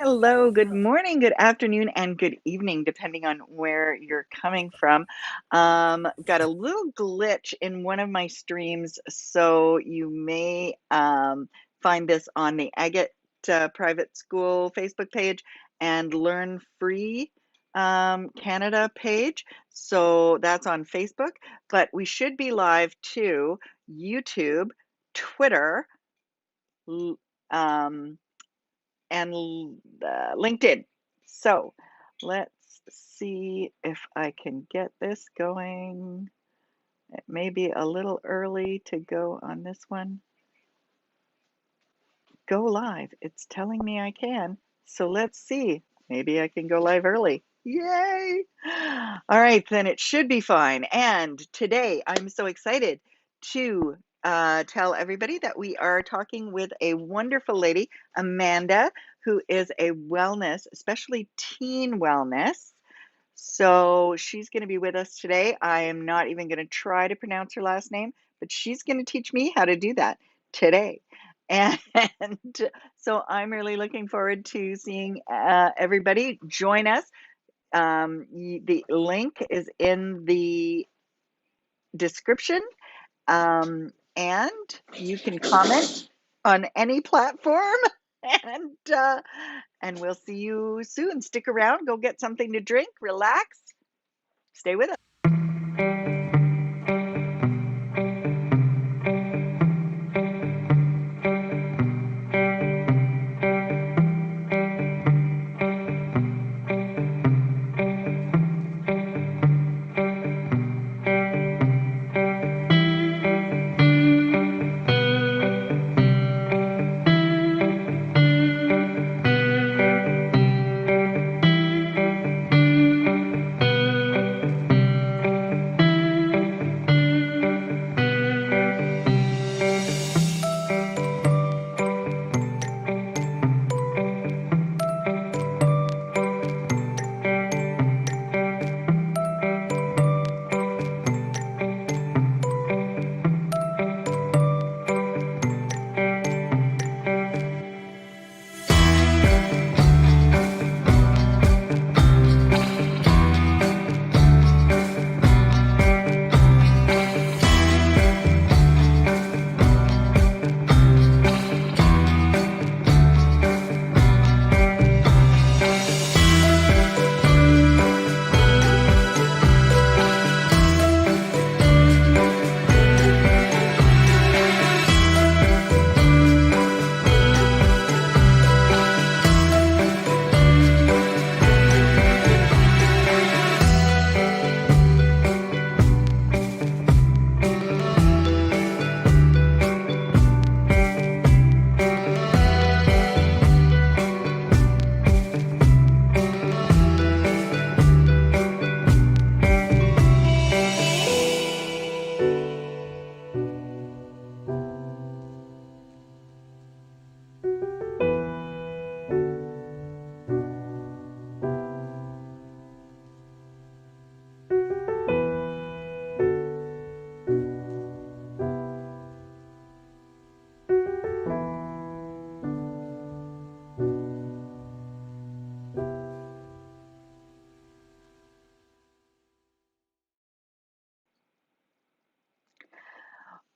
Hello, good morning, good afternoon, and good evening, depending on where you're coming from. Got a little glitch in one of my streams, so you may find this on the Agate Private School Facebook page and Learn Free Canada page. So that's on Facebook, but we should be live to YouTube, Twitter, um, and LinkedIn. So let's see if I can get this going. It may be a little early to go on this one. Go live. It's telling me I can. So let's see. Maybe I can go live early. Yay! All right, then it should be fine. And today I'm so excited to tell everybody that we are talking with a wonderful lady, Amanda, who is a wellness, especially teen wellness. So she's going to be with us today. I am not even going to try to pronounce her last name, but she's going to teach me how to do that today. And so I'm really looking forward to seeing everybody join us. The link is in the description, and you can comment on any platform. And we'll see you soon. Stick around, go get something to drink, relax, stay with us.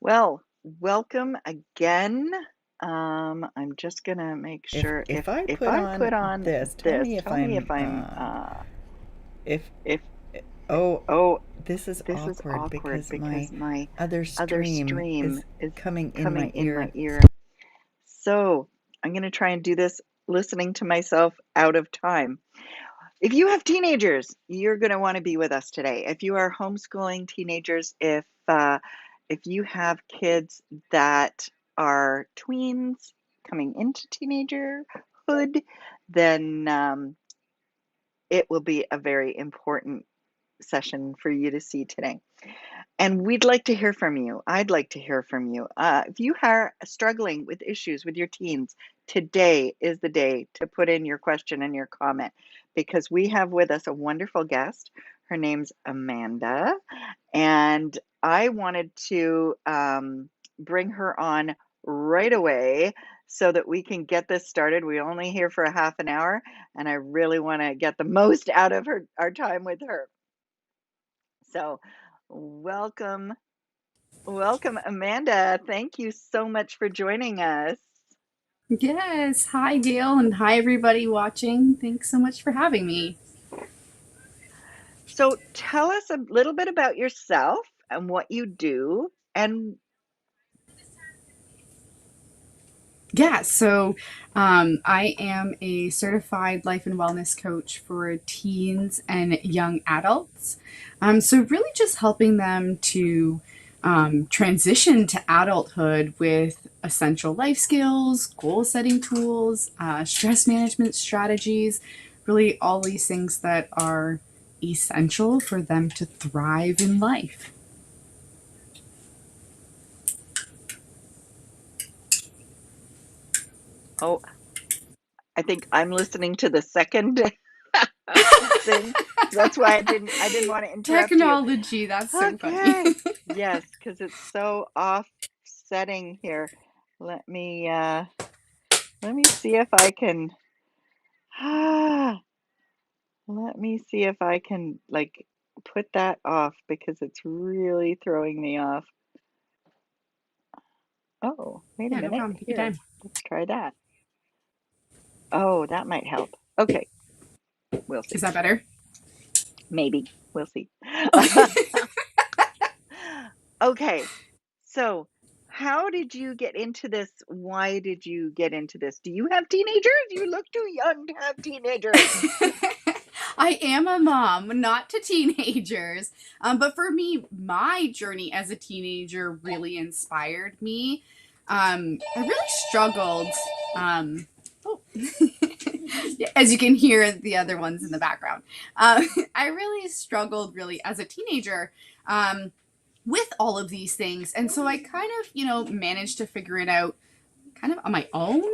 Well, welcome again. I'm just gonna make If sure if I if put I on put on this, tell this, me if tell me if I'm I'm if if oh, oh, this is this is awkward awkward because my because my other other stream stream is is coming in coming my in my ear. ear. So I'm gonna try and do this listening to myself out of time. If you have teenagers, you're going to want to be with us today. If you are homeschooling teenagers, if you have kids that are tweens coming into teenagerhood, then it will be a very important session for you to see today. And we'd like to hear from you. I'd like to hear from you. If you are struggling with issues with your teens, today is the day to put in your question and your comment because we have with us a wonderful guest. Her name's Amanda, and I wanted to bring her on right away so that we can get this started. We're only here for a half an hour, and I really want to get the most out of our time with her. So, welcome, welcome, Amanda. Thank you so much for joining us. Yes. Hi, Gail, and hi, everybody watching. Thanks so much for having me. So, tell us a little bit about yourself and what you do, and I am a certified life and wellness coach for teens and young adults. Really just helping them to transition to adulthood with essential life skills, goal setting tools, stress management strategies, really all these things that are essential for them to thrive in life. oh, I think I'm listening to the second thing. That's why I didn't want to interrupt you. Technology, that's so funny. Okay. Yes, because it's so offsetting here. Let me let me see if I can let me see if I can like put that off because it's really throwing me off. Oh, wait a Yeah, no minute. problem. Take your Here, time. let's try that. Oh, that might help. Okay, we'll Is see. that better? Maybe. We'll see. Okay. Okay. So, how did you get into this? Why did you get into this? Do you have teenagers? You look too young to have teenagers. I am a mom, not to teenagers. But for me, my journey as a teenager really inspired me. I really struggled. Um, oh. As you can hear the other ones in the background. I really struggled really as a teenager. With all of these things. And so I kind of, managed to figure it out kind of on my own.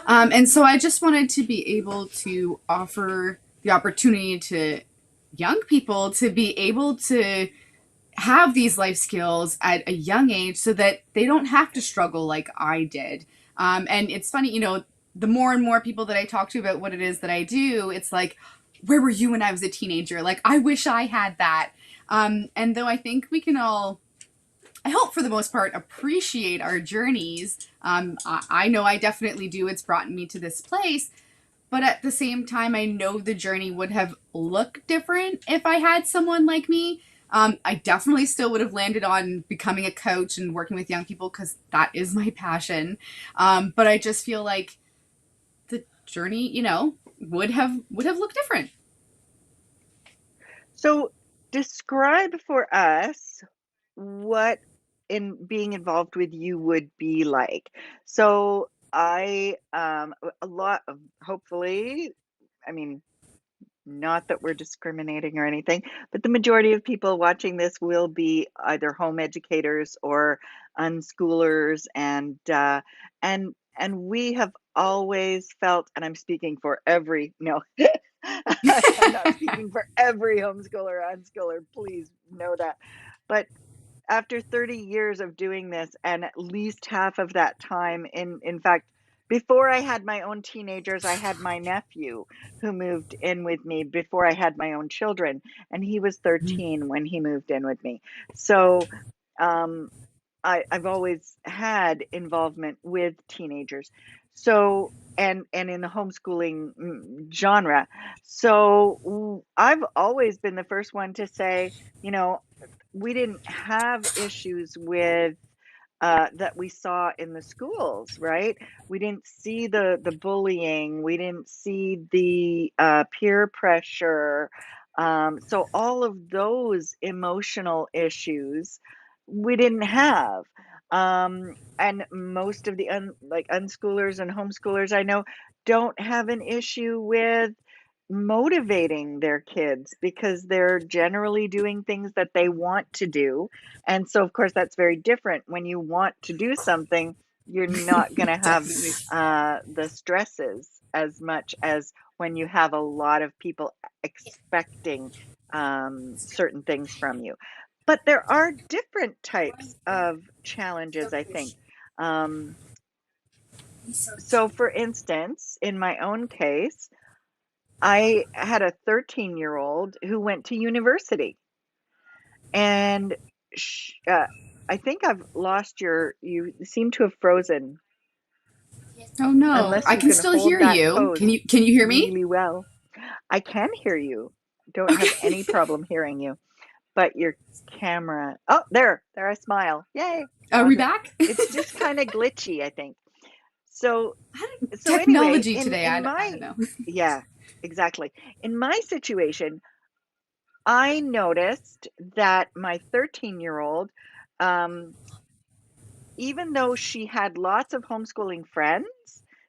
And so I just wanted to be able to offer the opportunity to young people to be able to have these life skills at a young age so that they don't have to struggle like I did. And it's funny, the more and more people that I talk to about what it is that I do, it's like, where were you when I was a teenager? Like, I wish I had that. And though I think we can all, I hope for the most part, appreciate our journeys. I know I definitely do. It's brought me to this place. But at the same time, I know the journey would have looked different if I had someone like me. I definitely still would have landed on becoming a coach and working with young people because that is my passion. But I just feel like the journey, would have looked different. So, describe for us what in being involved with you would be like. So, a lot of hopefully, I mean, not that we're discriminating or anything, but the majority of people watching this will be either home educators or unschoolers, and we have always felt, and I'm speaking for every no, I'm not speaking for every homeschooler or unschooler. Please know that, but after 30 years of doing this, and at least half of that time, in fact, before I had my own teenagers, I had my nephew who moved in with me before I had my own children, and he was 13 when he moved in with me. So um, I've always had involvement with teenagers. So and in the homeschooling genre. So I've always been the first one to say, you know, we didn't have issues with that we saw in the schools, right? We didn't see the bullying, we didn't see the peer pressure. So all of those emotional issues we didn't have. And most of the like unschoolers and homeschoolers I know don't have an issue with motivating their kids because they're generally doing things that they want to do. And so, of course, that's very different. When you want to do something, you're not going to have Definitely. the stresses as much as when you have a lot of people expecting certain things from you. But there are different types of challenges, I think. Um, So for instance, in my own case, I had a 13-year-old who went to university, and sh I think I've lost you seem to have frozen, Oh no, unless I you can can still hold hear that you. pose Can you hear me? really well. I can hear you. Don't have any Okay. problem hearing you, but your camera. Oh, there I smile. Yay. Are we Awesome. back? It's just kind of glitchy, I think. So so anyway, Technology in today. in I my don't know. yeah, exactly. In my situation, I noticed that my 13-year-old, um, even though she had lots of homeschooling friends,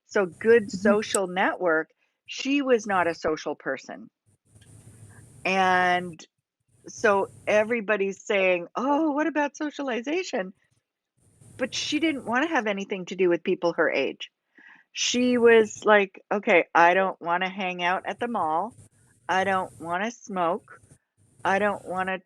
so good social network, she was not a social person. And so everybody's saying, "Oh, what about socialization?" But she didn't want to have anything to do with people her age. She was like, "Okay, I don't want to hang out at the mall. I don't want to smoke. I don't want to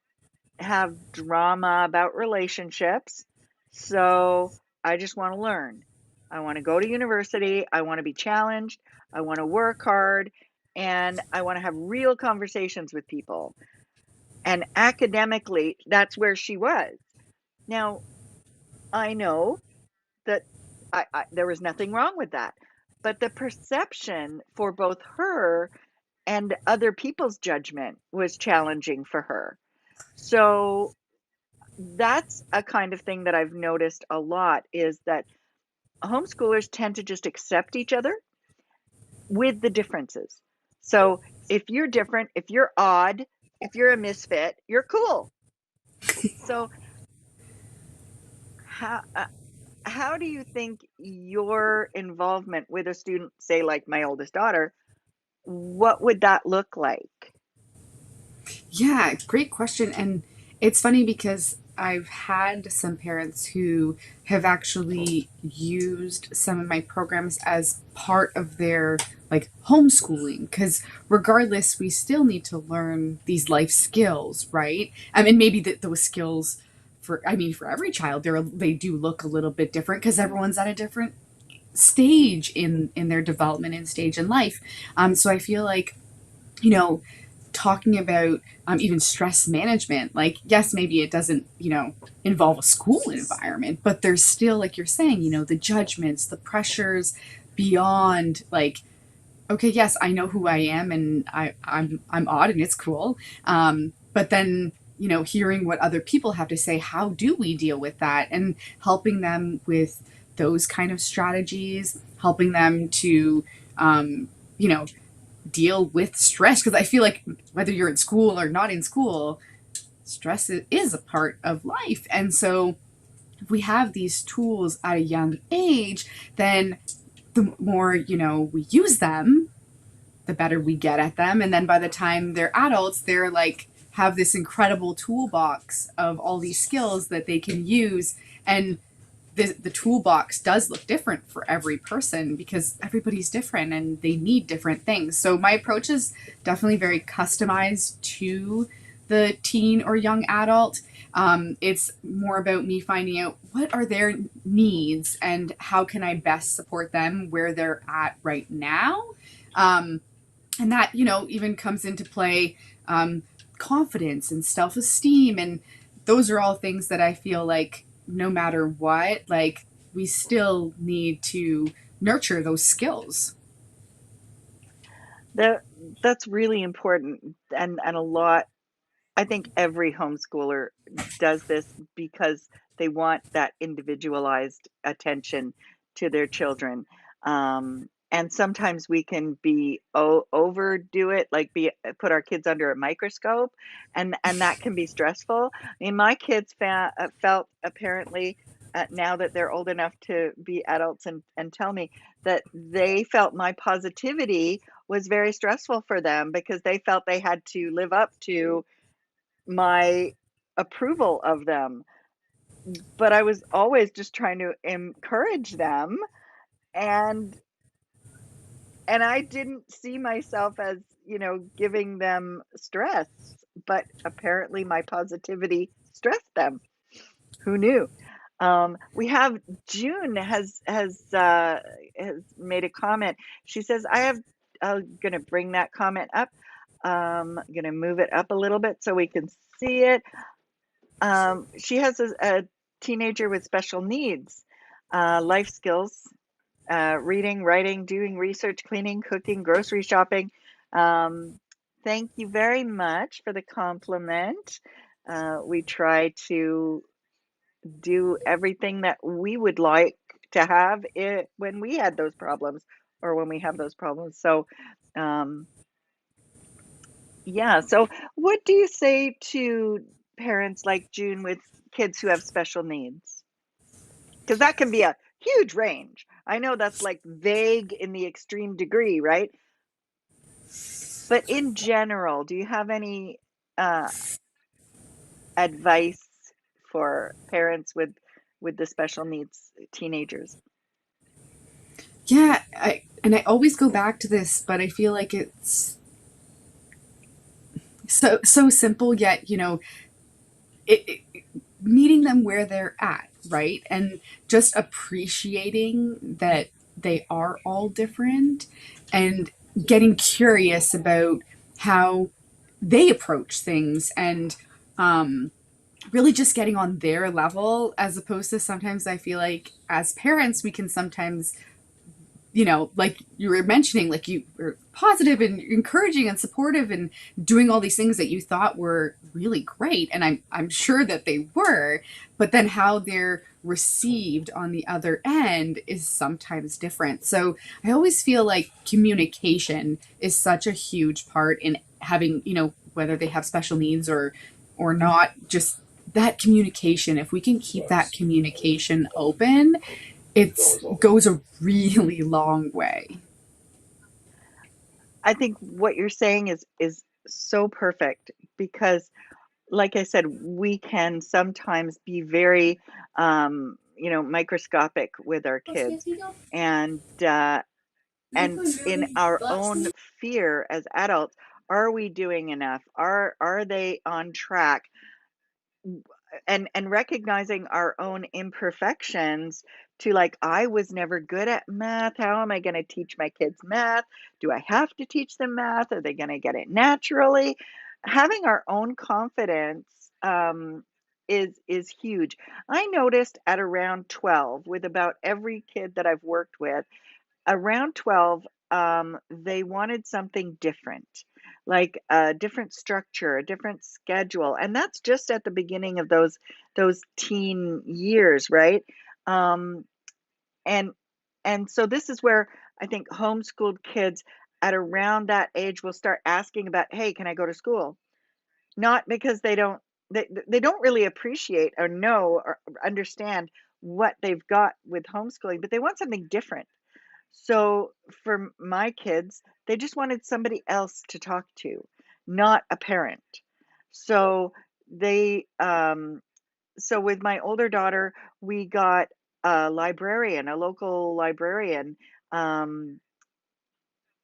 have drama about relationships. So I just want to learn. I want to go to university. I want to be challenged. I want to work hard. And I want to have real conversations with people." And academically, that's where she was. Now, I know that there was nothing wrong with that. But the perception for both her and other people's judgment was challenging for her. So that's a kind of thing that I've noticed a lot, is that homeschoolers tend to just accept each other with the differences. So if you're different, if you're odd, if you're a misfit, you're cool. So how how do you think your involvement with a student, say like my oldest daughter, what would that look like? Yeah, great question. And it's funny because I've had some parents who have actually used some of my programs as part of their like homeschooling because regardless we still need to learn these life skills, right? I mean maybe those skills for every child they do look a little bit different because everyone's at a different stage in their development and stage in life. So I feel like you know talking about even stress management, like yes maybe it doesn't involve a school environment, but there's still, like you're saying, the judgments, the pressures beyond, like, okay, yes, I know who I am and I'm odd and it's cool, but then hearing what other people have to say, how do we deal with that, and helping them with those kind of strategies, helping them to you know deal with stress, because I feel like whether you're in school or not in school, stress is a part of life. And so if we have these tools at a young age, then the more we use them, the better we get at them. And then by the time they're adults, they're like have this incredible toolbox of all these skills that they can use. And the toolbox does look different for every person because everybody's different and they need different things. So my approach is definitely very customized to the teen or young adult. It's more about me finding out what are their needs and how can I best support them where they're at right now. And that, even comes into play confidence and self esteem. And those are all things that I feel like no matter what, like we still need to nurture those skills. That that's really important, and a lot. I think every homeschooler does this because they want that individualized attention to their children. And sometimes we can be overdo it, like be put our kids under a microscope, and that can be stressful. I mean, my kids felt apparently, now that they're old enough to be adults and tell me that they felt my positivity was very stressful for them because they felt they had to live up to my approval of them. But I was always just trying to encourage them, and I didn't see myself as, giving them stress, but apparently my positivity stressed them. Who knew? We have June has made a comment. She says, I'm gonna bring that comment up. I'm gonna move it up a little bit so we can see it. She has a teenager with special needs, life skills, reading, writing, doing research, cleaning, cooking, grocery shopping. Um, thank you very much for the compliment. We try to do everything that we would like to have it when we had those problems or when we have those problems. So, um, yeah. So, what do you say to parents like June with kids who have special needs? Because that can be a huge range. I know that's like vague in the extreme degree, right? But in general, do you have any uh, advice for parents with the special needs teenagers? Yeah, and I always go back to this, but I feel like it's so simple yet, meeting them where they're at, right? And just appreciating that they are all different and getting curious about how they approach things and really just getting on their level, as opposed to sometimes I feel like as parents we can sometimes, like you were mentioning, like you were positive and encouraging and supportive and doing all these things that you thought were really great. And I'm sure that they were, but then how they're received on the other end is sometimes different. So I always feel like communication is such a huge part in having, whether they have special needs or not, just that communication. If we can keep that communication open, it goes a really long way. I think what you're saying is so perfect because, like I said, we can sometimes be very, microscopic with our kids, and in our own fear as adults, are we doing enough? Are they on track? And recognizing our own imperfections to, like, I was never good at math. How am I going to teach my kids math? Do I have to teach them math? Are they going to get it naturally? Having our own confidence is huge. I noticed at around 12 with about every kid that I've worked with, around 12, they wanted something different, like a different structure, a different schedule. And that's just at the beginning of those teen years, right? Um, and and so this is where I think homeschooled kids at around that age will start asking about, hey, can I go to school? Not because they don't really appreciate or know or understand what they've got with homeschooling, but they want something different. So for my kids, they just wanted somebody else to talk to, not a parent. So they so with my older daughter, we got a librarian, a local librarian, um,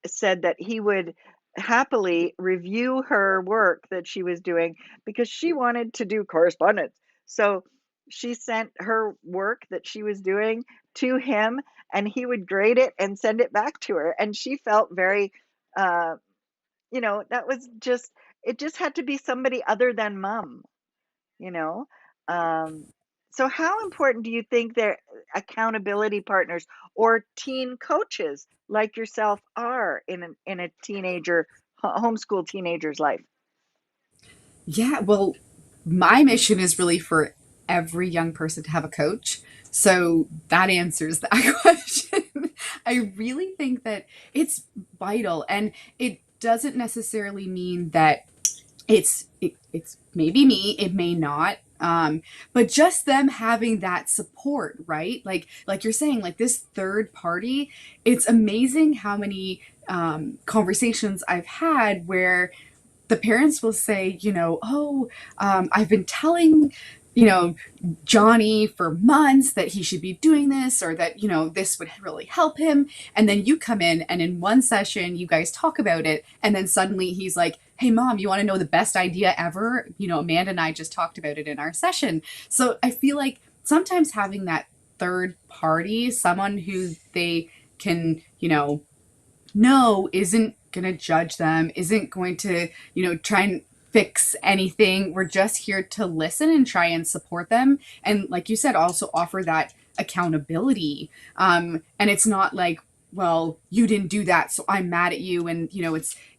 said that he would happily review her work that she was doing because she wanted to do correspondence. So she sent her work that she was doing to him, and he would grade it and send it back to her. And she felt very, uh, that was just, it just had to be somebody other than mom, you know? Um, so how important do you think their accountability partners or teen coaches like yourself are in a teenager homeschool teenager's life? Yeah, well, my mission is really for every young person to have a coach. So that answers that question. I really think that it's vital, and it doesn't necessarily mean that it's maybe me, it may not. But just them having that support, right? Like you're saying, like this third party, it's amazing how many conversations I've had where the parents will say, oh, I've been telling, you know, Johnny for months that he should be doing this, or that, this would really help him. And then you come in and in one session, you guys talk about it. And then suddenly he's like, hey, mom, you want to know the best idea ever? Amanda and I just talked about it in our session. So I feel like sometimes having that third party, someone who they can, no isn't going to judge them, isn't going to, try and fix anything. We're just here to listen and try and support them. And like you said, also offer that accountability. And it's not like, well, you didn't do that, so I'm mad at you. And,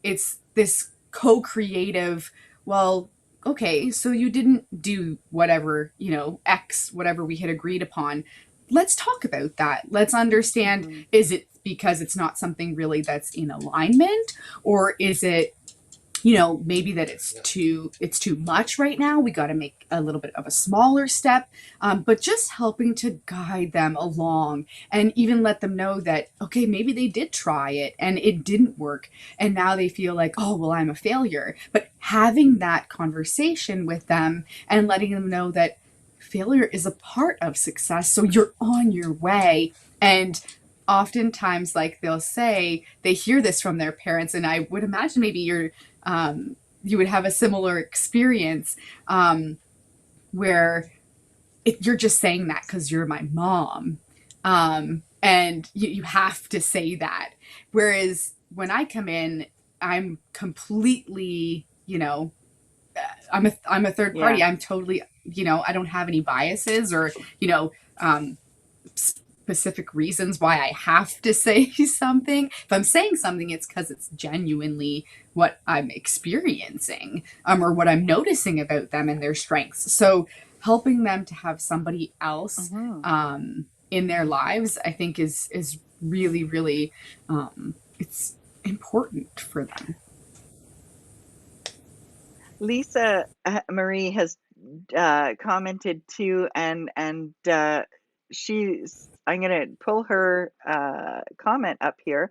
it's this co-creative, well, okay, so you didn't do whatever, X, whatever we had agreed upon. Let's talk about that. Let's understand, Hmm. is it because it's not something really that's in alignment, or is it, maybe that it's too much right now, we got to make a little bit of a smaller step. But just helping to guide them along, and even let them know that, okay, maybe they did try it and it didn't work, and now they feel like, oh well, I'm a failure. But having that conversation with them and letting them know that failure is a part of success, so you're on your way. And oftentimes, like, they'll say they hear this from their parents, and I would imagine maybe you would have a similar experience, where you're just saying that because you're my mom, and you have to say that. Whereas when I come in, I'm completely, I'm a third Yeah. party. I'm totally, I don't have any biases or, specific reasons why I have to say something. If I'm saying something, it's because it's genuinely what I'm experiencing, or what I'm noticing about them and their strengths. So helping them to have somebody else, Hmm. in their lives, I think is really, really, it's important for them. Lisa Marie has commented too, and she's. I'm gonna pull her comment up here.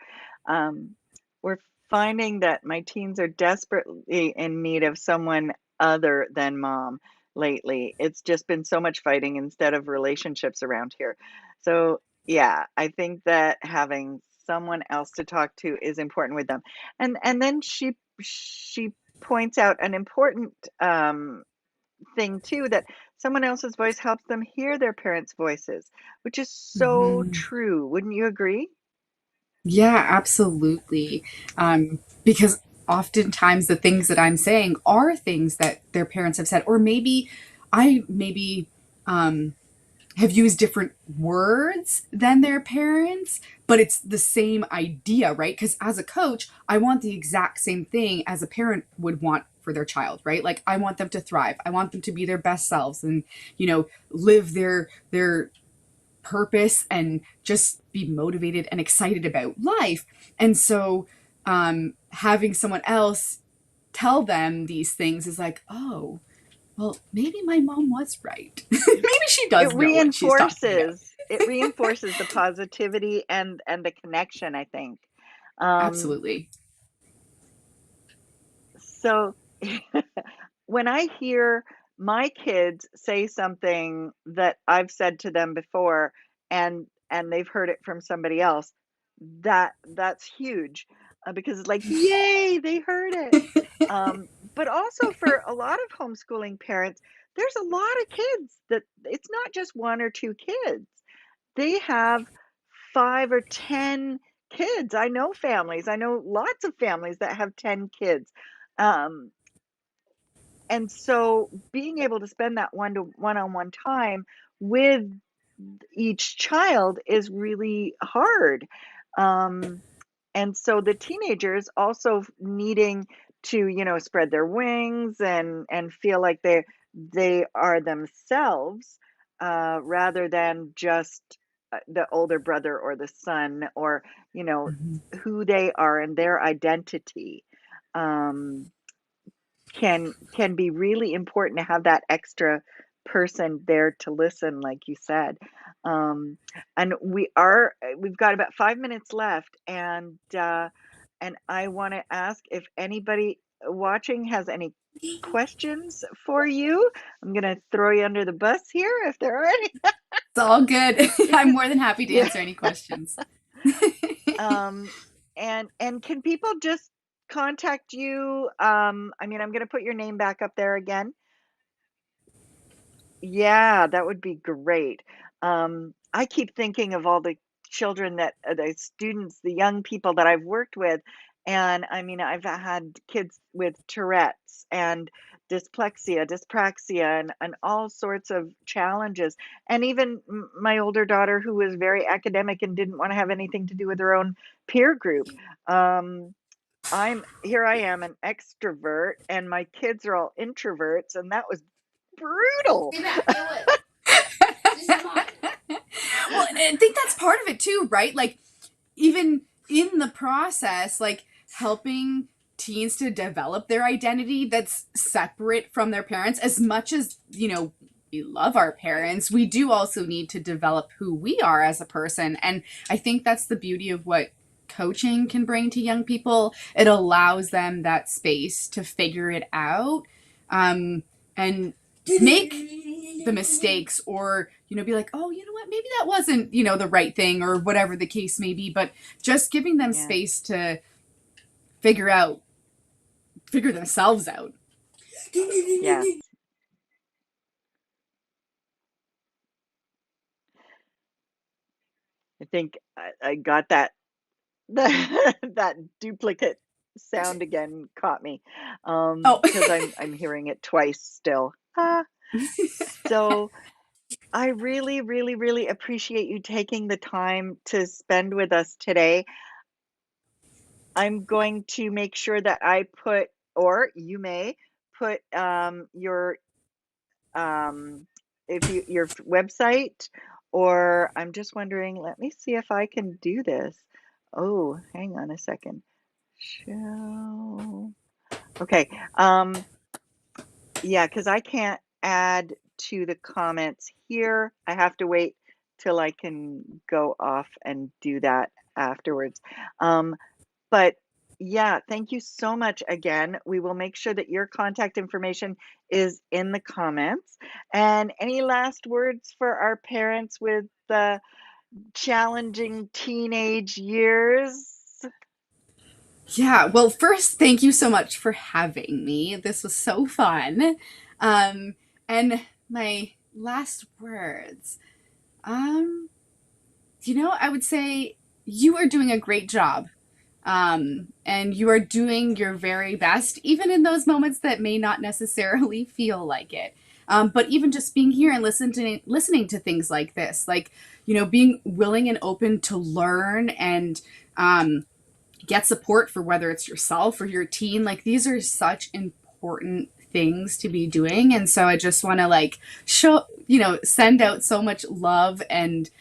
Um, we're finding that my teens are desperately in need of someone other than mom lately. It's just been so much fighting instead of relationships around here. So yeah, I think that having someone else to talk to is important with them. And then she points out an important thing too, that someone else's voice helps them hear their parents' voices, which is so Mm-hmm. true. Wouldn't you agree? Yeah, absolutely. Because oftentimes the things that I'm saying are things that their parents have said, or maybe um, have used different words than their parents, but it's the same idea, right? Because as a coach, I want the exact same thing as a parent would want for their child, right? Like, I want them to thrive. I want them to be their best selves and, live their purpose and just be motivated and excited about life. And so, having someone else tell them these things is like, oh, well, maybe my mom was right. Maybe she It does know what she's talking about. reinforces the positivity and the connection, I think. Um, Absolutely. so when I hear my kids say something that I've said to them before, and they've heard it from somebody else, that's huge, because it's like, yay, they heard it. Um, but also for a lot of homeschooling parents, there's a lot of kids that it's not just one or two kids. They have 5 or 10 kids. I know families. I know lots of families that have 10 kids. Um, and so being able to spend that one-on-one time with each child is really hard. Um, and so the teenagers also needing to, spread their wings and feel like they are themselves, rather than just the older brother or the son, or you know Mhm. who they are and their identity. Um, can be really important to have that extra person there to listen, like you said. Um, and we've got about 5 minutes left, and I want to ask if anybody watching has any questions for you. I'm gonna throw you under the bus here if there are any. It's all good. I'm Because more than happy to yeah. answer any questions. um and can people just contact you? I mean, I'm gonna put your name back up there again. Yeah, that would be great. I keep thinking of all the children that the students, the young people that I've worked with, and I mean, I've had kids with Tourette's and dyslexia, dyspraxia, and all sorts of challenges. And even my older daughter, who was very academic and didn't want to have anything to do with her own peer group. Um, I am an extrovert, and my kids are all introverts, and that was brutal. Stay back. Get away. Just come on. Well, and I think that's part of it too, right? Like, even in the process, like helping teens to develop their identity that's separate from their parents, as much as, we love our parents, we do also need to develop who we are as a person. And I think that's the beauty of what coaching can bring to young people. It allows them that space to figure it out, and make the mistakes, or be like, oh, you know what, maybe that wasn't the right thing, or whatever the case may be. But just giving them Yeah. space to figure themselves out. Yes. I think I got that that duplicate sound again caught me. Oh. Because I'm hearing it twice still. So I really, really, really appreciate you taking the time to spend with us today. I'm going to make sure that I put, or you may put, your um, if you your website, or I'm just wondering, let me see if I can do this. Oh, hang on a second. Show. Okay. Yeah, because I can't add to the comments here. I have to wait till I can go off and do that afterwards. Um, but yeah, thank you so much again. We will make sure that your contact information is in the comments. And any last words for our parents with the challenging teenage years? Yeah, well, first, thank you so much for having me. This was so fun. um and my last words, um I would say you are doing a great job. And you are doing your very best, even in those moments that may not necessarily feel like it. But even just being here and listening to things like this, like, being willing and open to learn, and get support for whether it's yourself or your teen, like, these are such important things to be doing. And so I just want to, like, send out so much love and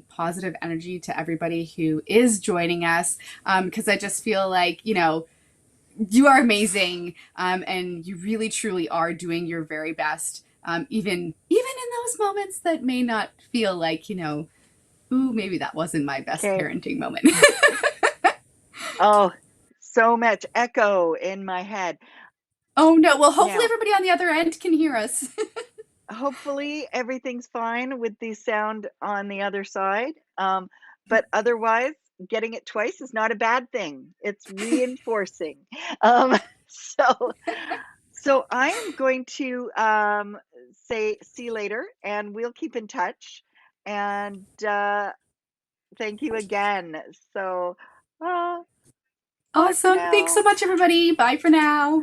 positive energy to everybody who is joining us, because I just feel like, you are amazing, and you really truly are doing your very best, even in those moments that may not feel like, ooh, maybe that wasn't my best Okay. parenting moment. Oh, so much echo in my head. Oh no, well, hopefully Now, everybody on the other end can hear us. hopefully everything's fine with the sound on the other side. But otherwise, getting it twice is not a bad thing. It's reinforcing. Um, so, so I am going to say see you later, and we'll keep in touch. And thank you again. So, uh, bye for Awesome. Thanks so now. much, everybody. Bye for now.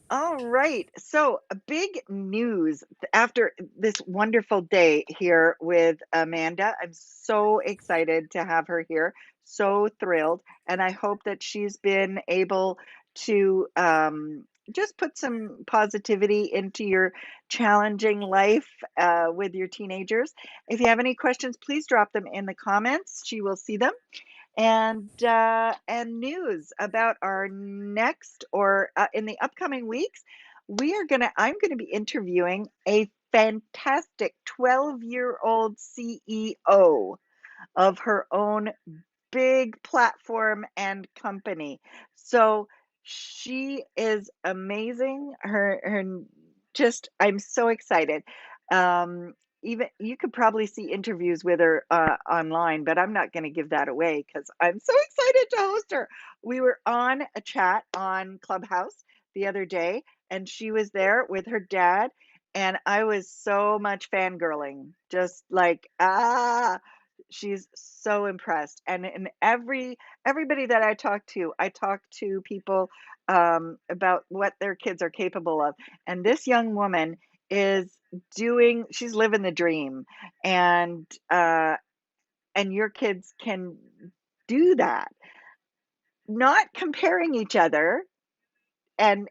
All right. So, big news after this wonderful day here with Amanda. I'm so excited to have her here. So thrilled. And I hope that she's been able to just put some positivity into your challenging life with your teenagers. If you have any questions, please drop them in the comments. She will see them, and news about our next, or in the upcoming weeks. I'm gonna be interviewing a fantastic 12-year-old CEO of her own big platform and company. So she is amazing. Her just I'm so excited. Um, Even you could probably see interviews with her online, but I'm not going to give that away because I'm so excited to host her. We were on a chat on Clubhouse the other day, and she was there with her dad. and I was so much fangirling, just like, she's so impressed. And everybody that I talk to people about what their kids are capable of. And this young woman is she's living the dream, and your kids can do that, not comparing each other and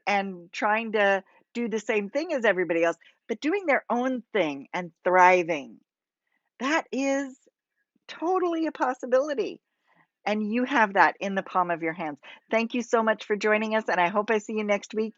trying to do the same thing as everybody else, but doing their own thing and thriving. That is totally a possibility. And you have that in the palm of your hands. Thank you so much for joining us. And I hope I see you next week.